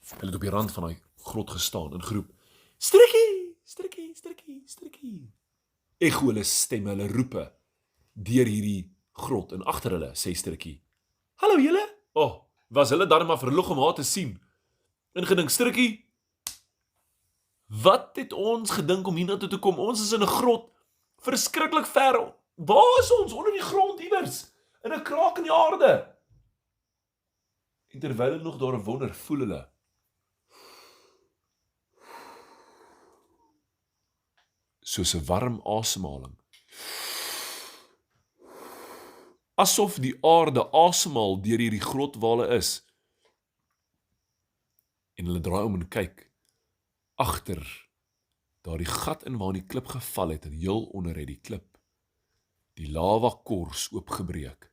Hulle het op die rand van die grot gestaan en geroep, Strikkie, Strikkie, Strikkie, Strikkie. Echo hulle stemme, hulle roepe, deur hierdie grot en agter hulle, sê Strikkie, hallo julle? Was hulle dan maar verlig om haar te sien. En gedink, Strikkie, wat het ons gedink om hiernatoe te kom? Ons is in 'n grot, verskriklik ver. Waar is ons? Onder die grond iewers, in 'n kraak in die aarde. En terwyl hulle nog daar wonder, voel hulle, soos 'n warm asemhaling. Asof die aarde asemhaal deur hierdie grot waar hulle is. En hulle draai om en kyk, agter daardie gat in waar die klip geval het, en heel onder het die klip, die lava kors oopgebreek.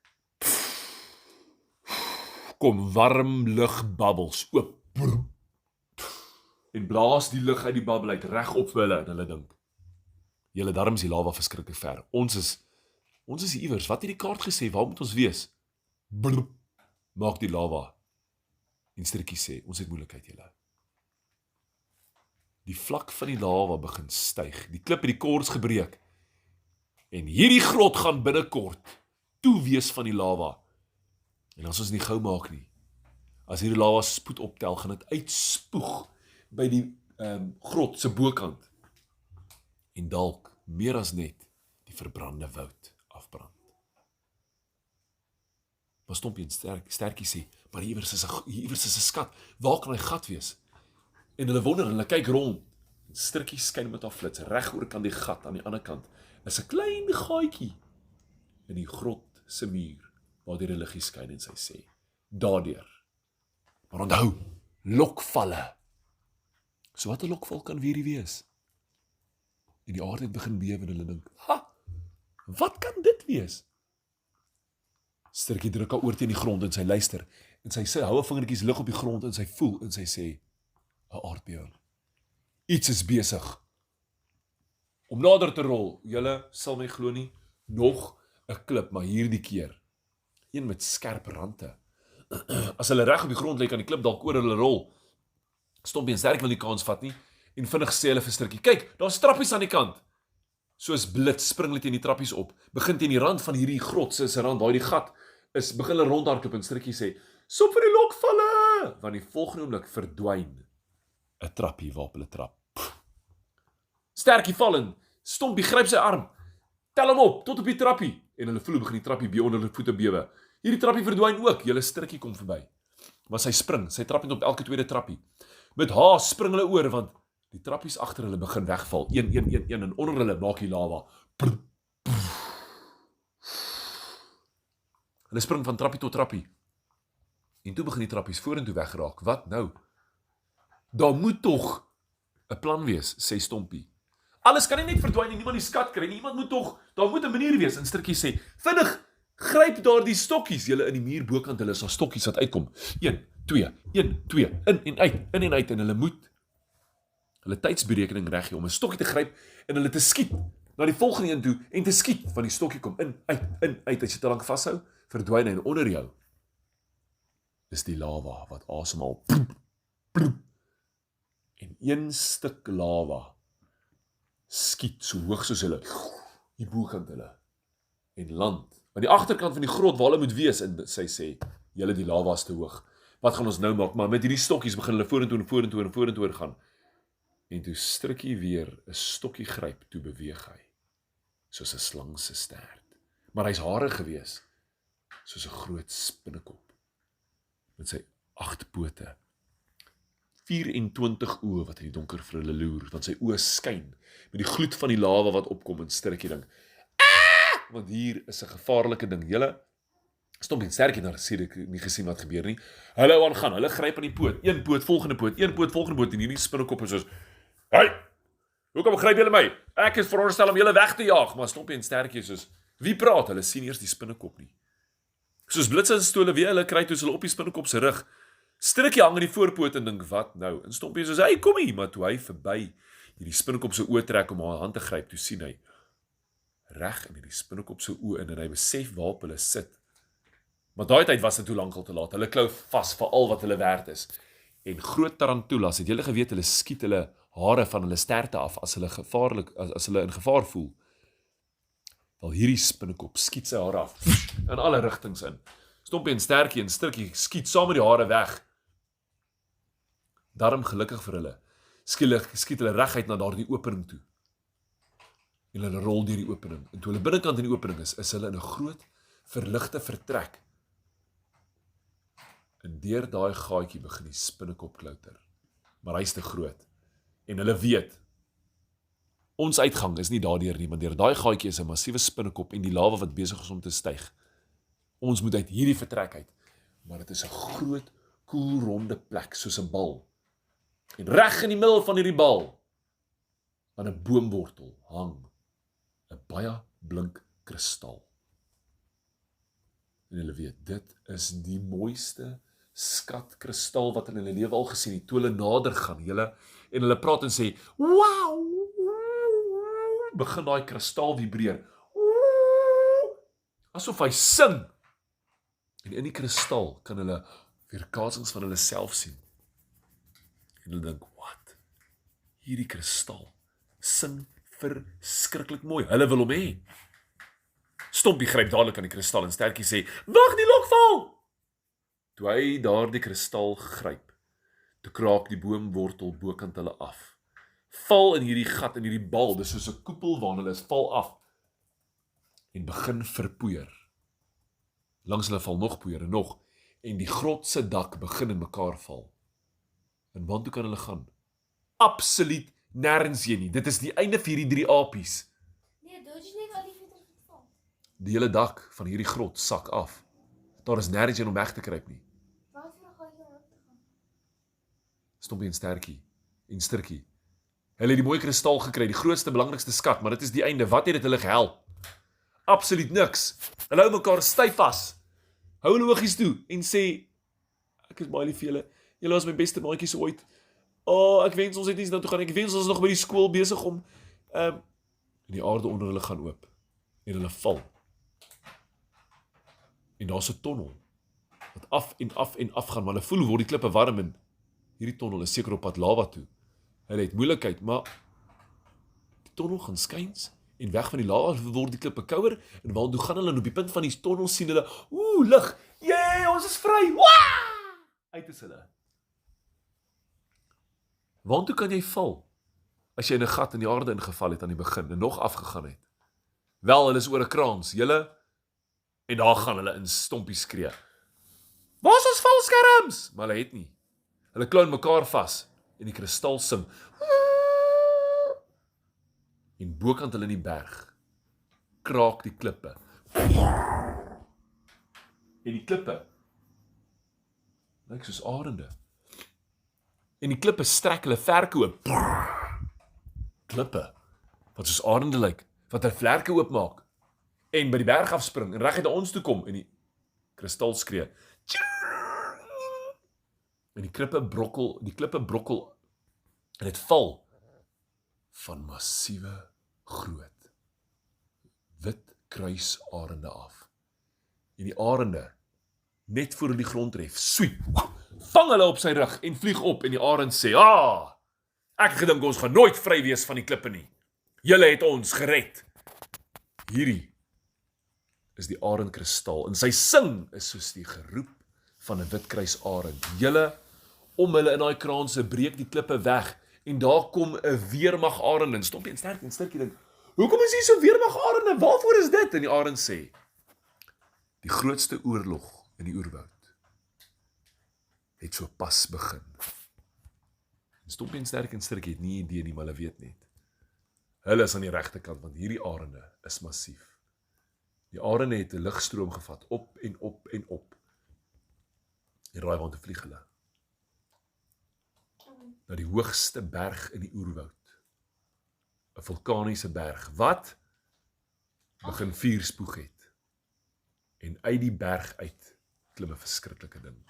Kom warm lugbabbels oop. En blaas die lug uit die babbel uit reg op vir hulle, en hulle dink, julle darm is die lava verskriklik ver. Ons is iewers. Wat het die kaart gesê? Waar moet ons wees? Brr, maak die lava. En Strikkie sê, ons het moeilikheid julle. Die vlak van die lava begin styg. Die klip het die kors gebreek. En hierdie grot gaan binnekort toe wees van die lava. En as ons nie gou maak nie, as hierdie lava spoed optel, gaan dit uitspoeg by die grot se bokant. En dalk, meer as net, die verbrande woud afbrand. Maar Stompie en Stertjie sê, maar iewers is 'n skat. Waar kan hy gat wees? En hulle wonder, hulle kyk rond. Strikkie skyn met haar flits, reg oor kan die gat aan die ander kant. Is 'n klein gaatjie in die grot se muur, waar die religie skyn en sy sê, daardeur. Maar onthou, lokvalle. So wat 'n lokval kan weer nie wees? En die aarde het begin bewe en hulle dink, wat kan dit wees? Strikkie druk haar oor teen die grond en sy luister, en sy hou haar vingertjies lig op die grond en sy voel en sy sê, 'n aardbewing. Iets is besig om nader te rol. Julle sal my glo nie, nog 'n klip, maar hierdie keer een met skerp rande. As hulle reg op die grond lê, kan die klip dalk oor hulle rol. Stompie en Sterk wil nie kans vat nie, en vinnig sê hulle vir Strikkie, kyk, daar's trappies aan die kant. Soos blits spring hulle teen die trappies op, begin teen die rand van hierdie grot se rand, waar die gat is, begin hulle rondhardloop en Strikkie sê, sop vir die lokvalle, want die volgende oomblik verdwyn 'n trappie waarop hulle trap. Sterkie val in, Stompie gryp sy arm, tel hom op, tot op die trappie, en hulle voel begin die trappie onder hulle voete bewe. Hierdie trappie verdwyn ook, julle Strikkie kom verby. Maar sy spring, sy trap net op elke tweede trappie. Met haas spring hulle oor, want die trappies agter hulle begin wegval, een, en onder hulle maak die lava. Hulle spring van trappie tot trappie, en toe begin die trappies vorentoe weggeraak. Wat nou? Daar moet tog 'n plan wees, sê Stompie. Alles kan nie net verdwyn en niemand die skat kry nie. Daar moet 'n manier wees. En Strikkie sê, vinnig, gryp daar die stokkies. Julle in die muur bokant, hulle is daar stokkies wat uitkom. 1, 2, in en uit. En hulle moet hulle tydsberekening reg hê om 'n stokkie te gryp en hulle te skiet na die volgende een toe en te skiet, want die stokkie kom in, uit. As jy te lank vashou, verdwyn hy, en onder jou is die lava wat asemhaal. En een stuk lava skiet so hoog soos hulle, die bokant hulle, en land aan die agterkant van die grot waar hulle moet wees, en sy sê, julle, die lava is te hoog. Wat gaan ons nou maak? Maar met hierdie stokkies begin hulle vorentoe gaan. En toe Strikkie weer 'n stokkie gryp, toe beweeg hy, soos 'n slang se stert. Maar hy's harig gewees, soos 'n groot spinnekop, met sy 8 pote, 24 oë wat in die donker vir hulle loer, want sy oë skyn met die gloed van die lava wat opkom, en Strikkie dink, want hier is 'n gevaarlike ding. Julle, Stompie en Stertjie het seker nie gesien wat gebeur nie. Hulle hou aangaan, hulle gryp aan die poot, een poot, volgende poot, en hierdie spinnekop is soos, hey, hoekom gryp julle my? Ek is veronderstel om julle weg te jaag, maar Stompie en Stertjie is soos, wie praat? Hulle sien eers die spinnekop nie. Soos blits as stole weer, hulle kry toe hulle op die spinnekop se rug. Strikkie hang in die voorpoot en dink, wat nou? En Stompie is soos, hey, kom hier, maar toe hy verby hierdie spinnekop se oë trek om haar hand te gryp, toe sien hy reg in hierdie spinnekop se oë in, en hy besef waarop hulle sit. Maar daai tyd was dit toe lankal te laat. Hulle klou vas vir al wat hulle werd is. En groot tarantulas, het julle geweet, hulle skiet hulle hare van hulle sterte af as hulle as hulle in gevaar voel. Wel hierdie spinnekop skiet sy hare af in alle rigtings in. Stompie en Stertjie skiet saam met die hare weg. Daarom gelukkig vir hulle. Skiet hulle reguit na daardie opening toe. En hulle rol deur die opening. En toe hulle binnekant in die opening is hulle in 'n groot verligte vertrek. En deur daai gaatjie begin die spinnekop klouter. Maar hy's te groot. En hulle weet, ons uitgang is nie daardeur nie, want deur daai gaatjie is 'n massiewe spinnekop en die lawa wat besig is om te styg. Ons moet uit hierdie vertrek uit. Maar dit is 'n groot, koelronde plek, soos 'n bal. En reg in die middel van hierdie bal, aan 'n boomwortel, hang 'n baie blink kristal. En hulle weet, dit is die mooiste skatkristal wat in hulle lewe al gesien het. Toe hulle nader gaan, en hulle praat en sê, wow, begin daai kristal vibreer. Asof hy sing. En in die kristal kan hulle weerkaatsings van hulle self sien. En hulle dink, wat? Hierdie kristal sing verskriklik mooi. Hulle wil hom hê. Stompie gryp dadelik aan die kristal en Stertjie sê, wag, die lok val! Toe hy daardie kristal gryp, toe kraak die boomwortel bokant hulle af. Val in hierdie gat, in hierdie bal, dis soos 'n koepel waarna hulle is, val af. En begin verpoeier. Langs hulle val nog poeier en nog. En die grot se dak begin in mekaar val. En waartoe kan hulle gaan? Absoluut nêrens heen nie. Dit is die einde vir hierdie 3 apies. Nee, dodge net al die veters wat val. Die hele dak van hierdie grot sak af. Daar is nêrens heen om weg te kruip nie. Waar is nog gaatjie om op te gaan? Stompie en Stertjie. Hulle het die mooi kristal gekry, die grootste, belangrikste skat, maar dit is die einde. Wat het dit hulle gehelp? Absoluut niks. Hulle hou mekaar styf vas. Hou hulle oogies toe en sê, ek is baie lief vir julle. Julle was my beste maatjies ooit. Ek wens ons het nie na toe gaan. Ek wens ons is nog by die skool besig om en die aarde onder hulle gaan oop en hulle val. En daar's 'n tonnel wat af gaan, maar hulle voel hoe word die klippe warm en hierdie tonnel is seker op pad lawa toe. Hulle het moeilikheid, maar die tonnel gaan skuins en weg van die lawa word die klippe kouer en waartoe gaan hulle en op die punt van die tonnel sien hulle, lig, jee, ons is vry. Waa! Uit is hulle. Waartoe kan jy val as jy in 'n gat in die aarde ingeval het aan die begin en nog afgegaan het? Wel, hulle is oor 'n kraans, en daar gaan hulle in Stompie skree. Waar is ons valskerms? Maar hulle het nie. Hulle klou mekaar vas en die kristal sing. En bokant hulle in die berg kraak die klippe. En die klippe lyk soos arende. En die klippe strek hulle vlerke oop. Klippe wat soos arende lyk, wat hulle vlerke oopmaak en by die berg afspring en reguit na ons toe kom en die kristal skree. En die klippe brokkel en dit val van massiewe groot wit kruisarende af. En die arende net voor die grond tref, swiep, vang hulle op sy rug en vlieg op en die arend sê, ek het gedink ons gaan nooit vry wees van die klippe nie. Julle het ons gered. Hierdie is die arendkristal en sy sing is soos die geroep van 'n witkruisarend. Julle om hulle in daai kraanse breek die klippe weg en daar kom 'n weermag arend en Stompie en Stertjie dink, hoekom is hier so weermag arende? Waarvoor is dit? En die arend sê, die grootste oorlog in die oerwoud het so pas begin. En Stompie en Stertjie het nie idee nie, maar hulle weet net. Hulle is aan die regte kant, want hierdie arende is massief. Die arende het 'n ligstroom gevat, op en op en op. En raai waartoe vlieg hulle? Na die hoogste berg in die oerwoud. 'n vulkaniese berg, wat begin vuurspoeg het. En uit die berg uit klim 'n verskriklike ding.